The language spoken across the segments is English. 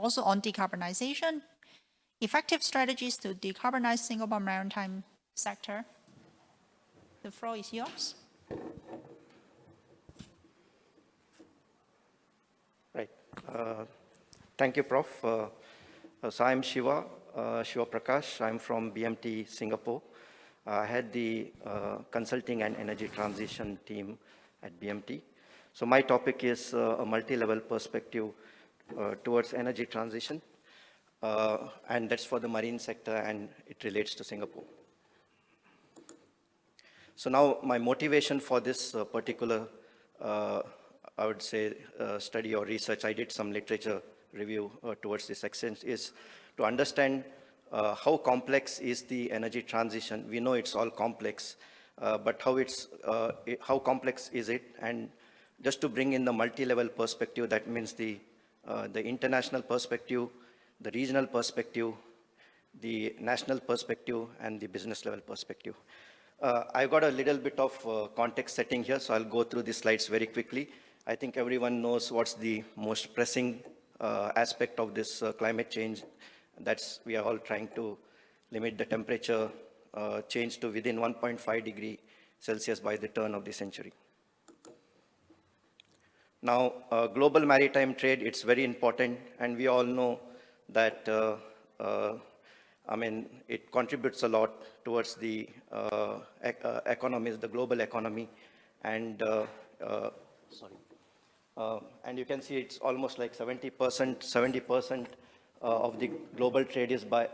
Also on decarbonization, effective strategies to decarbonize Singapore maritime sector. The floor is yours. Right. Thank you, Prof. So I'm Shivaprakash. I'm from BMT Singapore. I had the consulting and energy transition team at BMT. So my topic is a multi-level perspective towards energy transition. And that's for the marine sector, and it relates to Singapore. So now my motivation for this particular, I would say, study or research, I did some literature review towards this extent, is to understand how complex is the energy transition. We know it's all complex, but how complex is it? And just to bring in the multi-level perspective, that means the international perspective, the regional perspective, the national perspective, and the business level perspective. I've got a little bit of context setting here, so I'll go through the slides very quickly. I think everyone knows what's the most pressing aspect of this climate change. That's we are all trying to limit the temperature change to within 1.5 degrees Celsius by the turn of the century. Now, global maritime trade, it's very important, and we all know that it contributes a lot towards the economies, the global economy, and and you can see it's almost like 70% of the global trade is by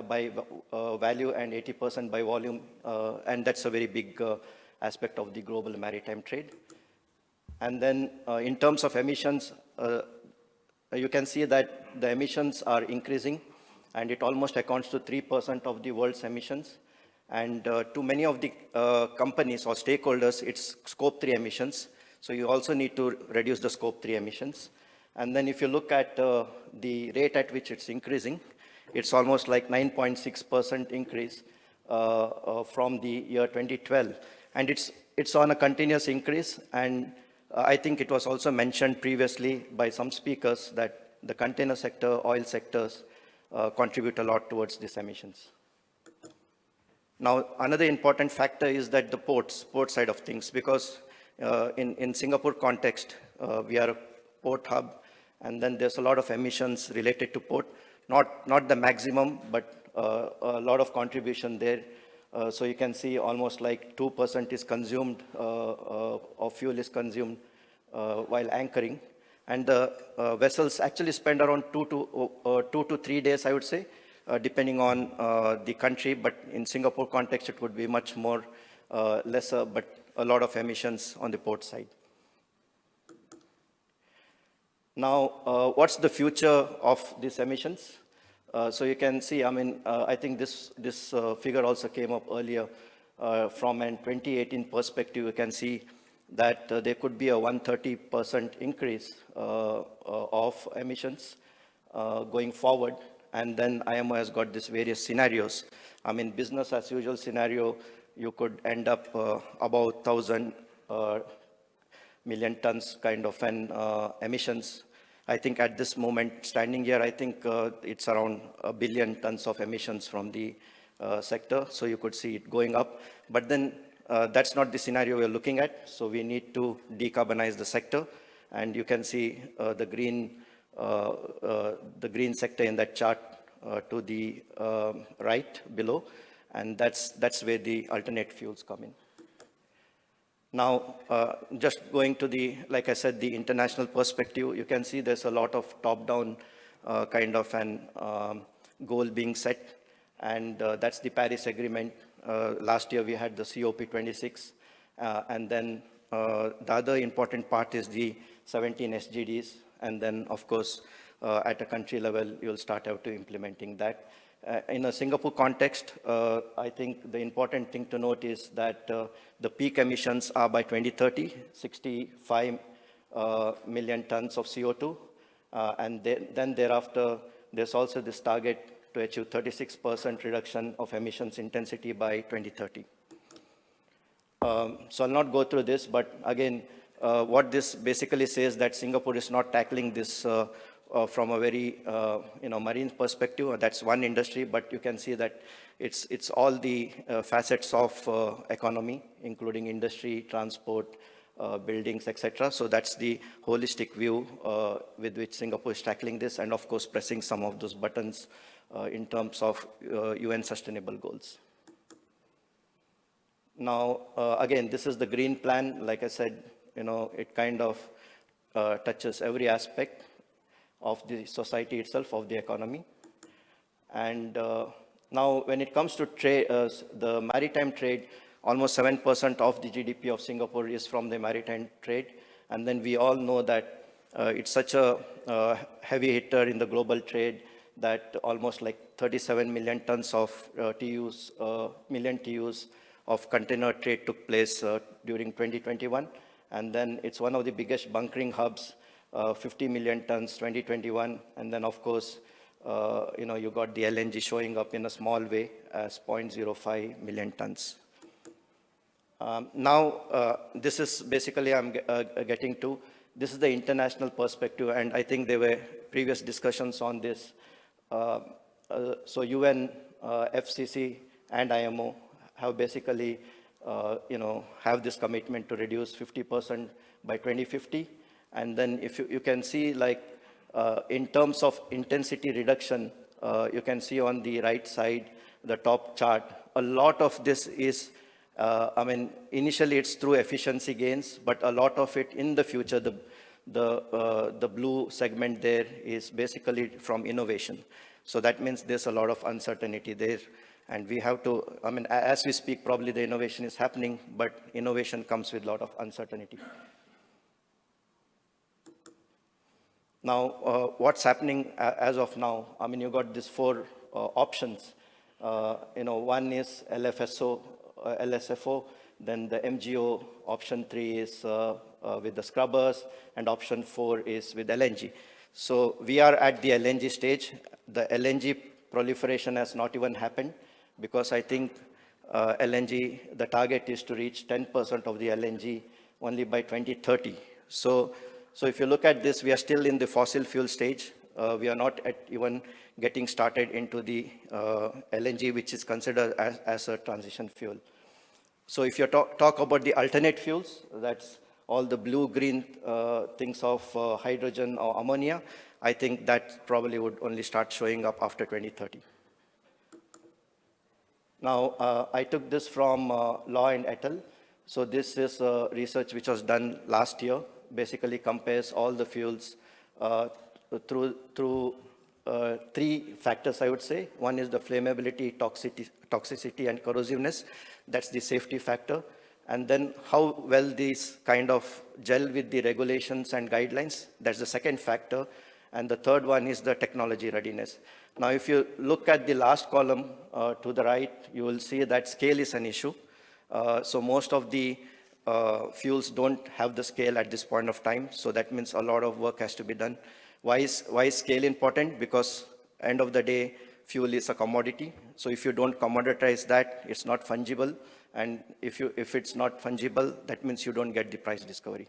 value and 80% by volume, and that's a very big aspect of the global maritime trade. And then in terms of emissions, you can see that the emissions are increasing, and it almost accounts to 3% of the world's emissions. And to many of the companies or stakeholders, it's scope 3 emissions. So you also need to reduce the scope 3 emissions. And then if you look at the rate at which it's increasing, it's almost like 9.6% increase from the year 2012. And it's on a continuous increase. And I think it was also mentioned previously by some speakers that the container sector, oil sectors contribute a lot towards these emissions. Now, another important factor is that the port side of things, because in Singapore context, we are a port hub, and then there's a lot of emissions related to port, not the maximum, but a lot of contribution there. So you can see almost like 2% is consumed, of fuel is consumed while anchoring. And the vessels actually spend around 2 to 3 days, I would say, depending on the country. But in Singapore context, it would be much more lesser, but a lot of emissions on the port side. Now, what's the future of these emissions? So you can see, I think this figure also came up earlier. From an 2018 perspective, you can see that there could be a 130% increase of emissions going forward. And then IMO has got these various scenarios. Business as usual scenario, you could end up about 1,000 million tons kind of an emissions. I think at this moment, standing here, I think it's around 1 billion tons of emissions from the sector. So you could see it going up. But then that's not the scenario we're looking at. So we need to decarbonize the sector. And you can see the green sector in that chart to the right below. And that's where the alternate fuels come in. Now, just going to the, like I said, the international perspective, you can see there's a lot of top-down kind of an goal being set. And that's the Paris Agreement. Last year, we had the COP26. And then the other important part is the 17 SDGs. And then, of course, at a country level, you'll start out to implementing that. In a Singapore context, I think the important thing to note is that the peak emissions are by 2030, 65 million tons of CO2. And then thereafter, there's also this target to achieve 36% reduction of emissions intensity by 2030. So I'll not go through this, but again, what this basically says that Singapore is not tackling this from a very, marine perspective. That's one industry, but you can see that it's all the facets of economy, including industry, transport, buildings, etc. So that's the holistic view with which Singapore is tackling this, and of course pressing some of those buttons in terms of UN sustainable goals. Now, again, this is the green plan. Like I said, it kind of touches every aspect of the society itself, of the economy. And now, when it comes to trade, the maritime trade, almost 7% of the GDP of Singapore is from the maritime trade. And then we all know that it's such a heavy hitter in the global trade that almost like 37 million tons of million TUs of container trade took place during 2021. And then it's one of the biggest bunkering hubs, 50 million tons, 2021. And then, of course, you got the LNG showing up in a small way as 0.05 million tons. Now, this is basically I'm getting to. This is the international perspective, and I think there were previous discussions on this. So UN, FCC, and IMO have basically, have this commitment to reduce 50% by 2050. And then if you can see, like, in terms of intensity reduction, you can see on the right side, the top chart, a lot of this is, initially it's through efficiency gains, but a lot of it in the future, the blue segment there is basically from innovation. So that means there's a lot of uncertainty there. And we have to, as we speak, probably the innovation is happening, but innovation comes with a lot of uncertainty. Now, what's happening as of now? You got these four options. One is LSFO, then the MGO, option 3 is with the scrubbers, and option 4 is with LNG. So we are at the LNG stage. The LNG proliferation has not even happened, because I think LNG, the target is to reach 10% of the LNG only by 2030. So if you look at this, we are still in the fossil fuel stage. We are not even getting started into the LNG, which is considered as a transition fuel. So if you talk about the alternate fuels, that's all the blue-green things of hydrogen or ammonia, I think that probably would only start showing up after 2030. Now, I took this from Law and et al. So this is research which was done last year, basically compares all the fuels through 3 factors, I would say. One is the flammability, toxicity, and corrosiveness. That's the safety factor. And then how well these kind of gel with the regulations and guidelines. That's the second factor. And the third one is the technology readiness. Now, if you look at the last column to the right, you will see that scale is an issue. So most of the fuels don't have the scale at this point of time. So that means a lot of work has to be done. Why is scale important? Because end of the day, fuel is a commodity. So if you don't commoditize that, it's not fungible. And if it's not fungible, that means you don't get the price discovery.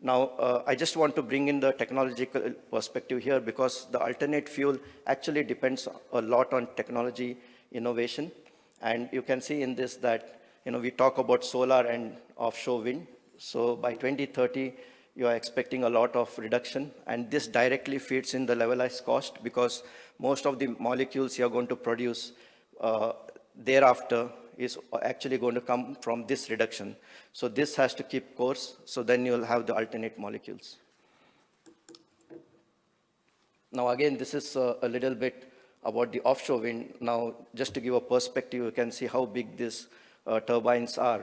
Now, I just want to bring in the technological perspective here, because the alternate fuel actually depends a lot on technology innovation. And you can see in this that, we talk about solar and offshore wind. So by 2030, you are expecting a lot of reduction. And this directly feeds in the levelized cost, because most of the molecules you're going to produce thereafter is actually going to come from this reduction. So this has to keep course, so then you'll have the alternate molecules. Now again, this is a little bit about the offshore wind. Now, just to give a perspective, you can see how big these turbines are.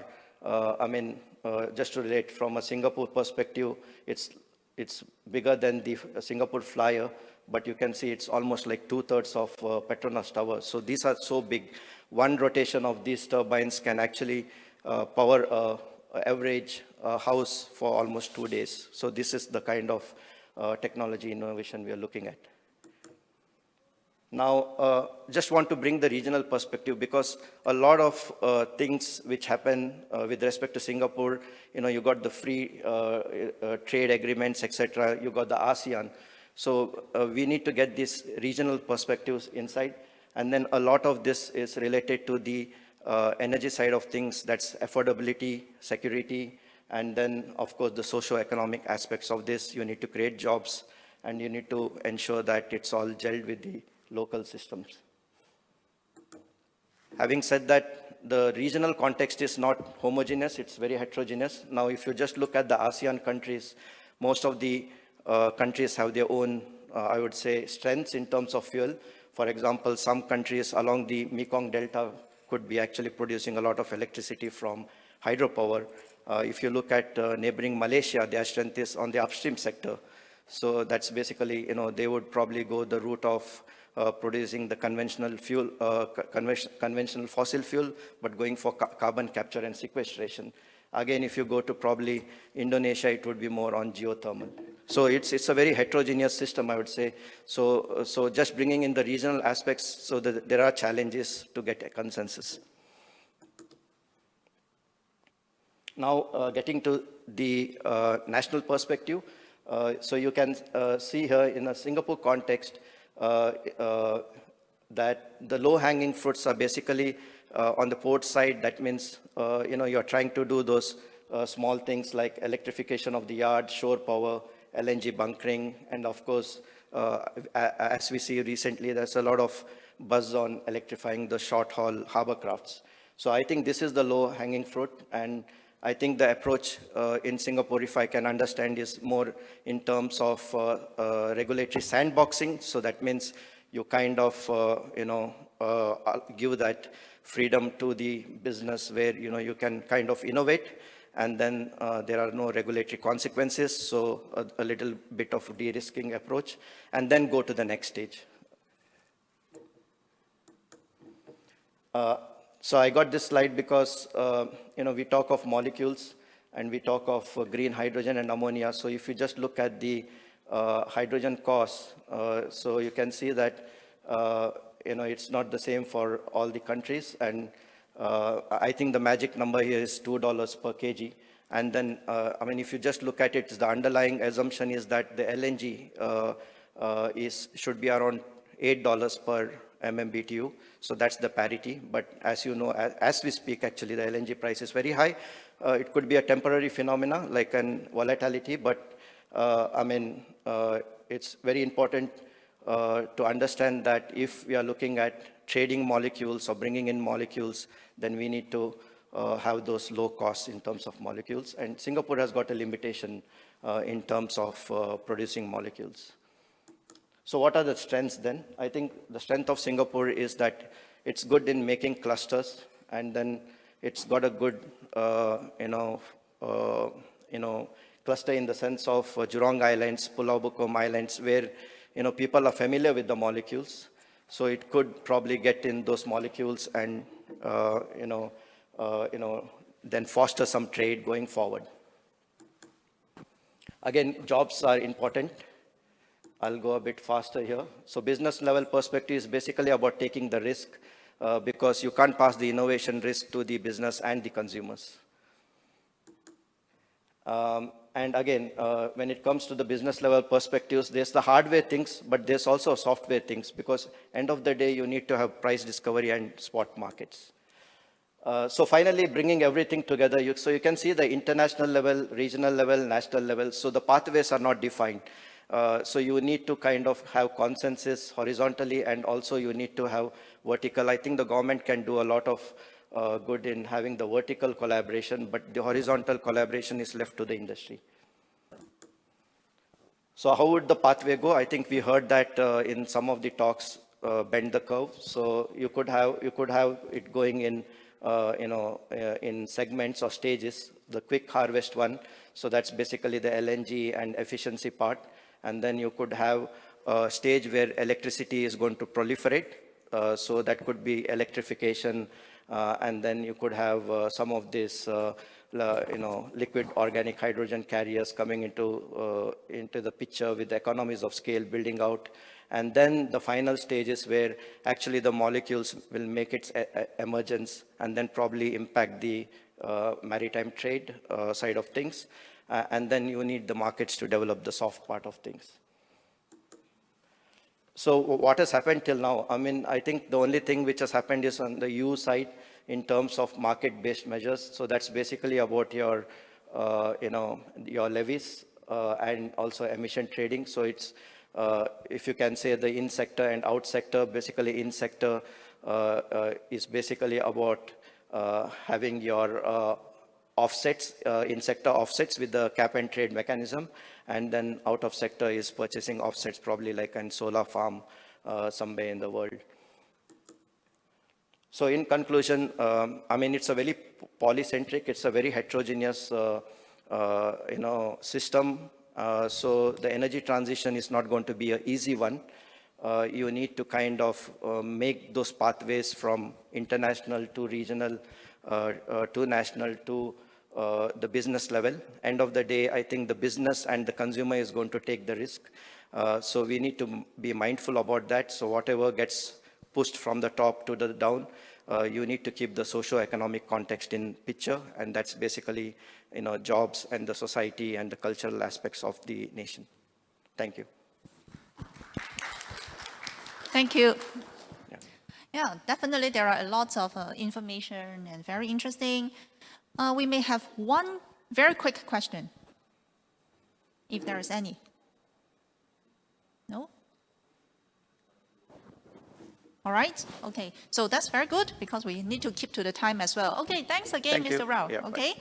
Just to relate from a Singapore perspective, it's bigger than the Singapore Flyer, but you can see it's almost like 2/3 of Petronas Tower. So these are so big. One rotation of these turbines can actually power an average house for almost 2 days. So this is the kind of technology innovation we are looking at. Now, just want to bring the regional perspective because a lot of things which happen with respect to Singapore, you got the free trade agreements, etc. You got the ASEAN. So we need to get these regional perspectives inside. And then a lot of this is related to the energy side of things. That's affordability, security, and then, of course, the socio-economic aspects of this. You need to create jobs, and you need to ensure that it's all gelled with the local systems. Having said that, the regional context is not homogeneous, it's very heterogeneous. Now, if you just look at the ASEAN countries, most of the countries have their own, I would say, strengths in terms of fuel. For example, some countries along the Mekong Delta could be actually producing a lot of electricity from hydropower. If you look at neighboring Malaysia, their strength is on the upstream sector. So that's basically, they would probably go the route of producing the conventional fuel, conventional fossil fuel, but going for carbon capture and sequestration. Again, if you go to probably Indonesia, it would be more on geothermal. So it's a very heterogeneous system, I would say. So just bringing in the regional aspects so that there are challenges to get a consensus. Now, getting to the national perspective. So you can see here in a Singapore context, that the low-hanging fruits are basically on the port side. That means, you're trying to do those small things like electrification of the yard, shore power, LNG bunkering, and of course, as we see recently, there's a lot of buzz on electrifying the short-haul harbor crafts. So I think this is the low-hanging fruit, and I think the approach in Singapore, if I can understand, is more in terms of regulatory sandboxing. So that means you kind of, give that freedom to the business where, you can kind of innovate, and then there are no regulatory consequences. So a little bit of de-risking approach, and then go to the next stage. So I got this slide because, we talk of molecules and we talk of green hydrogen and ammonia. So if you just look at the hydrogen costs, so you can see that, it's not the same for all the countries. And I think the magic number here is $2 per kg. And then, if you just look at it, the underlying assumption is that the LNG should be around $8 per MMBTU. So that's the parity. But as you know, as we speak, actually, the LNG price is very high. It could be a temporary phenomena, like an volatility, but it's very important to understand that if we are looking at trading molecules or bringing in molecules, then we need to have those low costs in terms of molecules. And Singapore has got a limitation in terms of producing molecules. So what are the strengths then? I think the strength of Singapore is that it's good in making clusters, and then it's got a good, cluster in the sense of Jurong Islands, Pulau Bukom Islands, where, people are familiar with the molecules. So it could probably get in those molecules and, then foster some trade going forward. Again, jobs are important. I'll go a bit faster here. So business level perspective is basically about taking the risk because you can't pass the innovation risk to the business and the consumers. And again, when it comes to the business level perspectives, there's the hardware things, but there's also software things, because end of the day, you need to have price discovery and spot markets. So finally, bringing everything together, so you can see the international level, regional level, national level. So the pathways are not defined. So you need to kind of have consensus horizontally, and also you need to have vertical. I think the government can do a lot of good in having the vertical collaboration, but the horizontal collaboration is left to the industry. So how would the pathway go? I think we heard that in some of the talks, bend the curve. So you could have it going in, in segments or stages. The quick harvest one, so that's basically the LNG and efficiency part. And then you could have a stage where electricity is going to proliferate. So that could be electrification. And then you could have some of this liquid organic hydrogen carriers coming into the picture with the economies of scale building out. And then the final stage is where actually the molecules will make its emergence and then probably impact the maritime trade side of things. And then you need the markets to develop the soft part of things. So what has happened till now? I mean, I think the only thing which has happened is on the EU side in terms of market-based measures. So that's basically about your, your levies and also emission trading. So it's, if you can say the in-sector and out-sector, basically in-sector is basically about having your offsets, in-sector offsets with the cap and trade mechanism, and then out of sector is purchasing offsets, probably like a solar farm somewhere in the world. So in conclusion, I mean, it's a very polycentric, it's a very heterogeneous system. So the energy transition is not going to be an easy one. You need to kind of make those pathways from international to regional to national to the business level. End of the day, I think the business and the consumer is going to take the risk. So we need to be mindful about that. So whatever gets pushed from the top to the down, you need to keep the socio-economic context in picture. And that's basically, jobs and the society and the cultural aspects of the nation. Thank you. Thank you. Yeah, definitely there are a lot of information and very interesting. We may have one very quick question, if there is any. No? All right, okay. So that's very good because we need to keep to the time as well. Okay, thanks again, Thank you. Mr. Rao. Yeah, okay. bye.